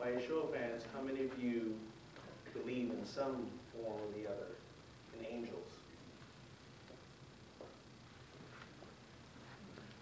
By a show of hands, how many of you believe in some form or the other in angels?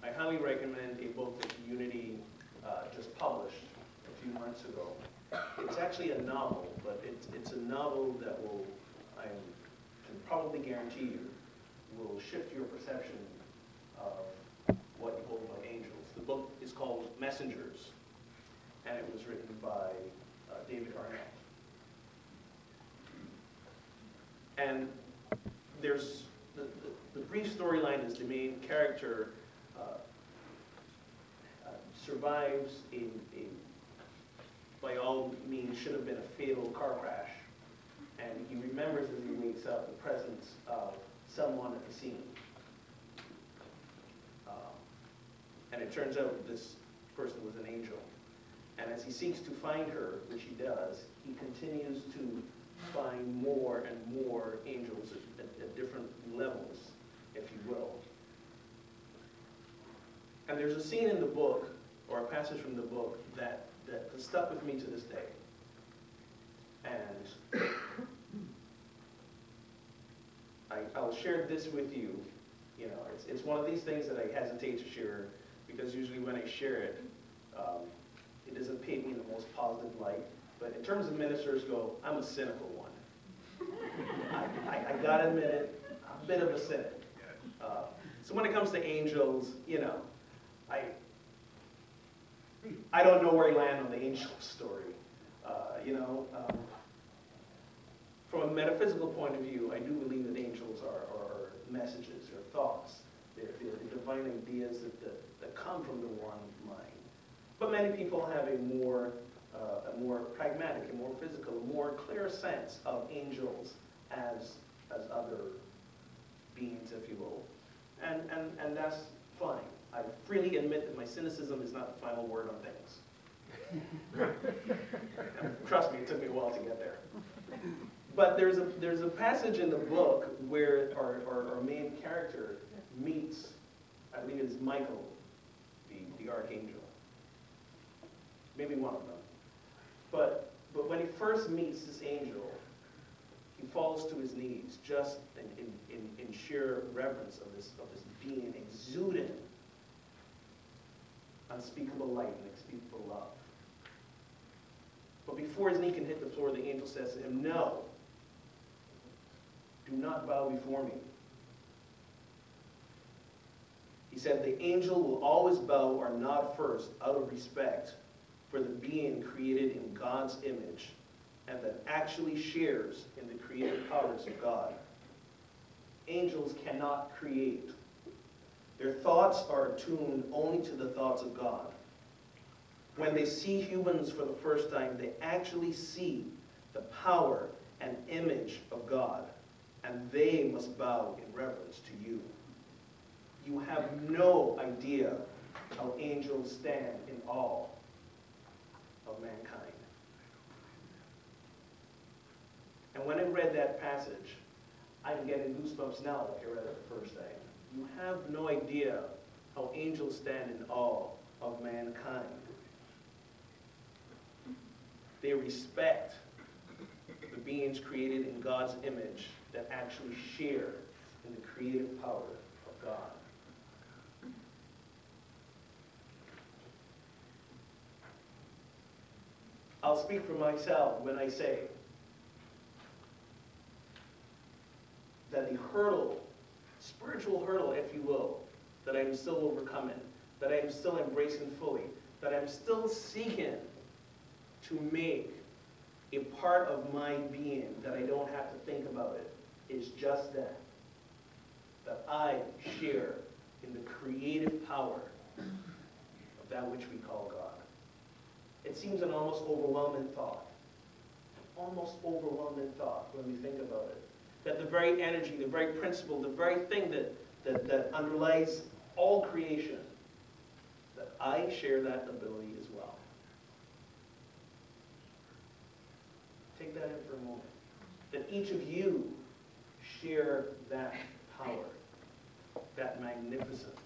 I highly recommend a book that Unity just published a few months ago. It's actually a novel, but it's a novel that will, I can probably guarantee you, will shift your perception of what you hold by angels. The book is called Messengers, and it was written by David Arnett. And there's the brief storyline is the main character survives by all means, should have been a fatal car crash. And he remembers as he wakes up the presence of someone at the scene. And it turns out this person was an angel. And as he seeks to find her, which he does, he continues to find more and more angels at different levels, if you will. And there's a scene in the book, or a passage from the book, that has stuck with me to this day. And I'll share this with you. You know, it's one of these things that I hesitate to share, because usually when I share it, it doesn't paint me in the most positive light. But in terms of ministers go, I'm a cynical one. I gotta admit it, I'm a bit of a cynic. So when it comes to angels, you know, I don't know where I land on the angel story. From a metaphysical point of view, I do believe that angels are messages or thoughts. They're divine ideas that come from the one mind. But many people have a more pragmatic, a more physical, a more clear sense of angels as other beings, if you will. And that's fine. I freely admit that my cynicism is not the final word on things. Trust me, it took me a while to get there. But there's a passage in the book where our main character meets, I believe it's Michael, the archangel. Maybe one of them. But when he first meets this angel, he falls to his knees just in sheer reverence of this being exuding unspeakable light and unspeakable love. But before his knee can hit the floor, the angel says to him, "No, do not bow before me." He said, "The angel will always bow or nod first out of respect for the being created in God's image and that actually shares in the creative powers of God. Angels cannot create. Their thoughts are attuned only to the thoughts of God. When they see humans for the first time, they actually see the power and image of God, and they must bow in reverence to you. You have no idea how angels stand in awe of mankind." And when I read that passage, I'm getting goosebumps now like I read it the first time. You have no idea how angels stand in awe of mankind. They respect the beings created in God's image that actually share in the creative power of God. I'll speak for myself when I say that the hurdle, spiritual hurdle, if you will, that I'm still overcoming, that I'm still embracing fully, that I'm still seeking to make a part of my being, that I don't have to think about it, is just that I share in the creative power of that which we call God. It seems an almost overwhelming thought. Almost overwhelming thought when we think about it. That the very energy, the very principle, the very thing that underlies all creation, that I share that ability as well. Take that in for a moment. That each of you share that power, that magnificence,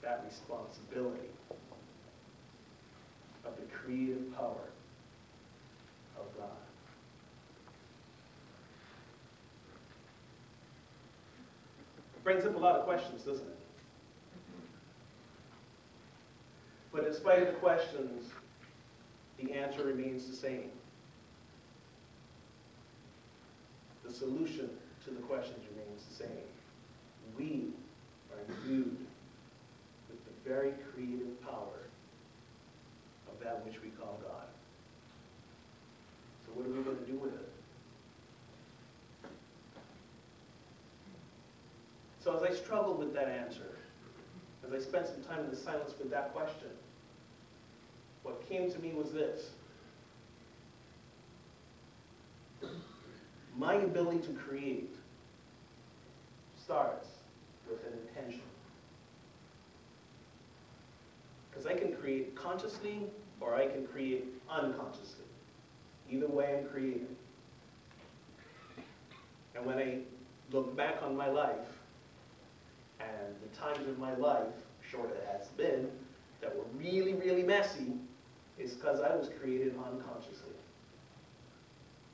that responsibility. creative power of God. It brings up a lot of questions, doesn't it? But in spite of the questions, the answer remains the same. The solution to the questions remains the same. We are imbued with the very creative power of that which we call God. So what are we going to do with it? So as I struggled with that answer, as I spent some time in the silence with that question, what came to me was this. My ability to create starts with an intention. Because I can create consciously or I can create unconsciously. Either way, I'm creating. And when I look back on my life, and the times of my life, short it has been, that were really, really messy, is because I was created unconsciously.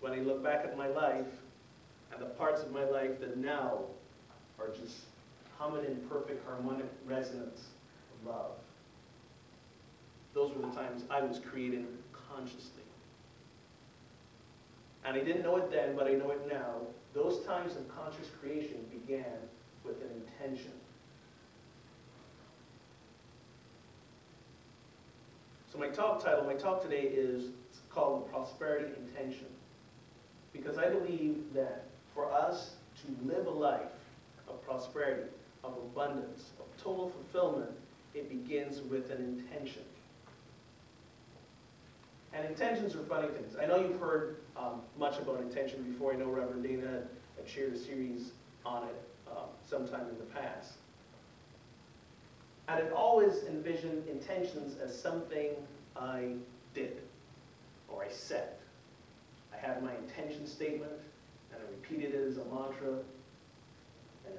When I look back at my life, and the parts of my life that now are just humming in perfect harmonic resonance of love, those were the times I was created consciously. And I didn't know it then, but I know it now. Those times of conscious creation began with an intention. So my talk today is called Prosperity Intention. Because I believe that for us to live a life of prosperity, of abundance, of total fulfillment, it begins with an intention. And intentions are funny things. I know you've heard much about intention before. I know Reverend Dana had shared a series on it sometime in the past. And I've always envisioned intentions as something I did or I said. I had my intention statement and I repeated it as a mantra and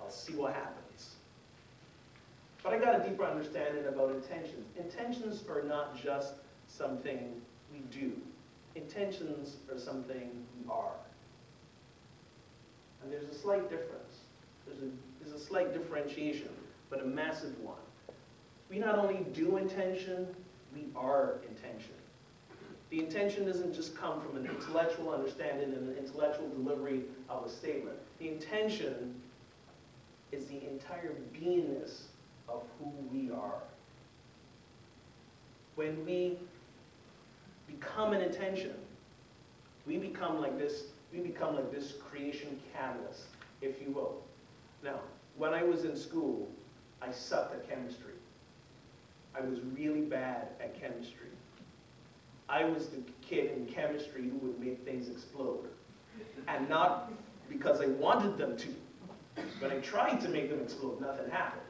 I'll see what happens. But I got a deeper understanding about intentions. Intentions are not just something we do. Intentions are something we are. And there's a slight difference. There's a slight differentiation, but a massive one. We not only do intention, we are intention. The intention doesn't just come from an intellectual understanding and an intellectual delivery of a statement. The intention is the entire beingness of who we are. When we become an intention, we become like this creation catalyst, if you will. Now, when I was in school, I sucked at chemistry. I was really bad at chemistry. I was the kid in chemistry who would make things explode. And not because I wanted them to. When I tried to make them explode, nothing happened.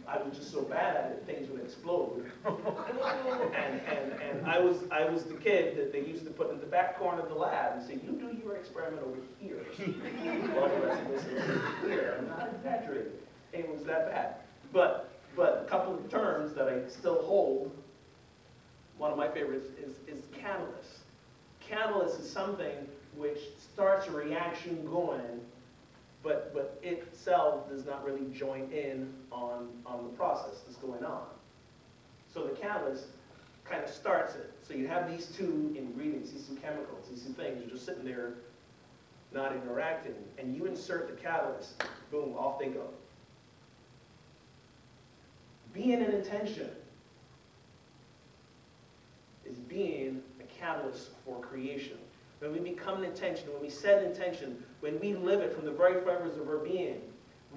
I was just so bad at it, things would explode. and I was the kid that they used to put in the back corner of the lab and say, you do your experiment over here. While the rest of us are here. I'm not exaggerating. It was that bad. But a couple of terms that I still hold, one of my favorites is catalyst. Catalyst is something which starts a reaction going, but itself does not really join in on the process that's going on. So the catalyst kind of starts it. So you have these two ingredients, these two chemicals, these two things, you're just sitting there not interacting, and you insert the catalyst, boom, off they go. Being an intention is being a catalyst for creation. When we become an intention, when we set an intention, when we live it from the very fibers of our being,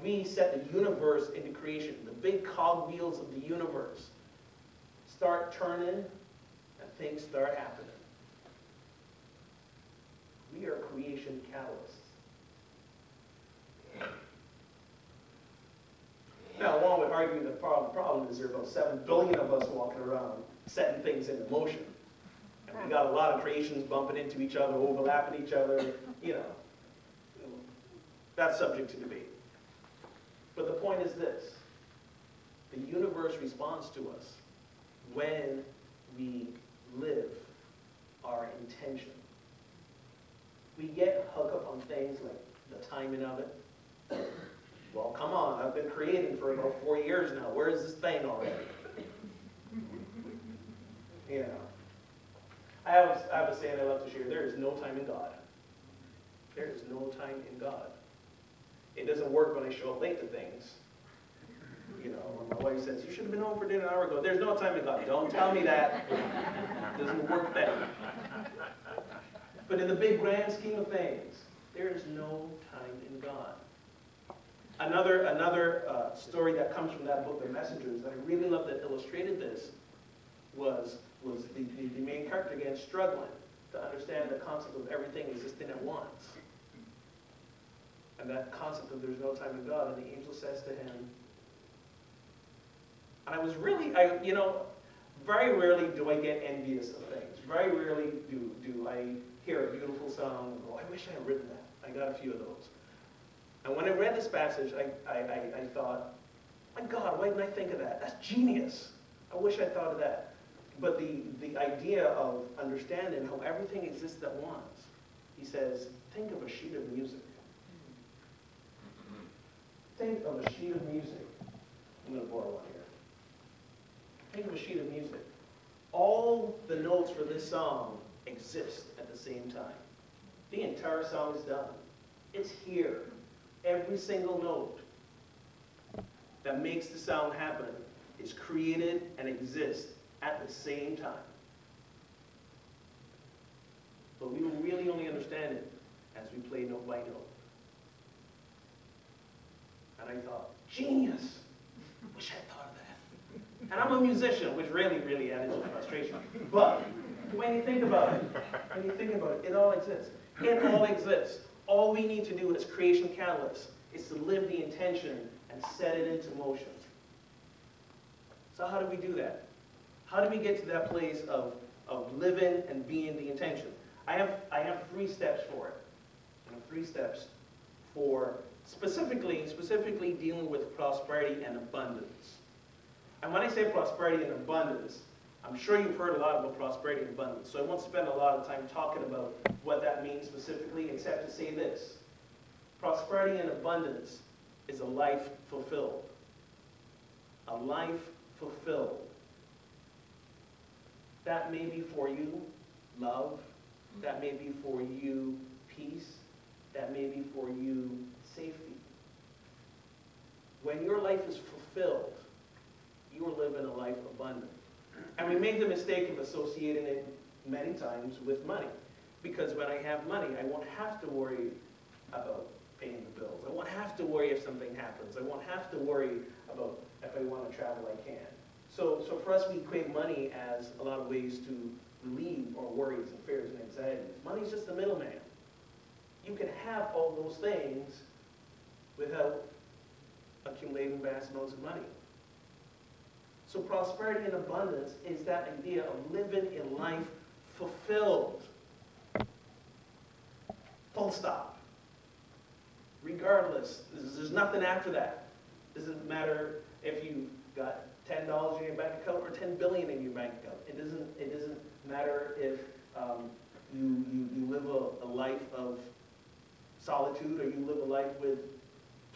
we set the universe into creation. The big cogwheels of the universe start turning and things start happening. We are creation catalysts. Now, one would argue that part of the problem is there are about 7 billion of us walking around setting things into motion. And we got a lot of creations bumping into each other, overlapping each other, you know. That's subject to debate. But the point is this. The universe responds to us when we live our intention. We get hung up on things like the timing of it. Well, come on, I've been creating for about 4 years now. Where is this thing already? You know. I have a saying I love to share. There is no time in God. There is no time in God. It doesn't work when I show up late to things. You know, when my wife says, you should have been home for dinner an hour ago. There's no time in God. Don't tell me that. It doesn't work then. But in the big grand scheme of things, there is no time in God. Another story that comes from that book, The Messengers, that I really love that illustrated this was the main character again struggling to understand the concept of everything existing at once. And that concept of there's no time in God, and the angel says to him, and I was really, you know, very rarely do I get envious of things. Very rarely do I hear a beautiful song and go, I wish I had written that. I got a few of those. And when I read this passage, I thought, my God, why didn't I think of that? That's genius. I wish I thought of that. But the idea of understanding how everything exists at once, he says, think of a sheet of music. Think of a sheet of music. I'm going to borrow one here. Think of a sheet of music. All the notes for this song exist at the same time. The entire song is done. It's here. Every single note that makes the sound happen is created and exists at the same time. But we will really only understand it as we play note by note. And I thought, genius! Wish I thought of that. And I'm a musician, which really added to the frustration. But when you think about it, it all exists. It all exists. All we need to do as creation catalysts is to live the intention and set it into motion. So how do we do that? How do we get to that place of living and being the intention? I have 3 steps for it. I have 3 steps for specifically dealing with prosperity and abundance. And when I say prosperity and abundance, I'm sure you've heard a lot about prosperity and abundance, so I won't spend a lot of time talking about what that means specifically, except to say this. Prosperity and abundance is a life fulfilled. A life fulfilled. That may be for you love. That may be for you peace. That may be for you safety. When your life is fulfilled, you are living a life abundant. And we make the mistake of associating it many times with money. Because when I have money, I won't have to worry about paying the bills. I won't have to worry if something happens. I won't have to worry about if I want to travel, I can. So for us, we equate money as a lot of ways to relieve our worries and fears and anxieties. Money's just the middleman. You can have all those things without accumulating vast amounts of money. So prosperity and abundance is that idea of living a life fulfilled. Full stop. Regardless, there's nothing after that. It doesn't matter if you've got $10 in your bank account or $10 billion in your bank account. It doesn't matter if you live a life of solitude or you live a life with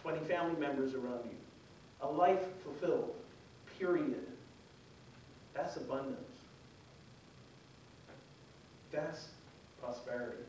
20 family members around you. A life fulfilled, period. That's abundance. That's prosperity.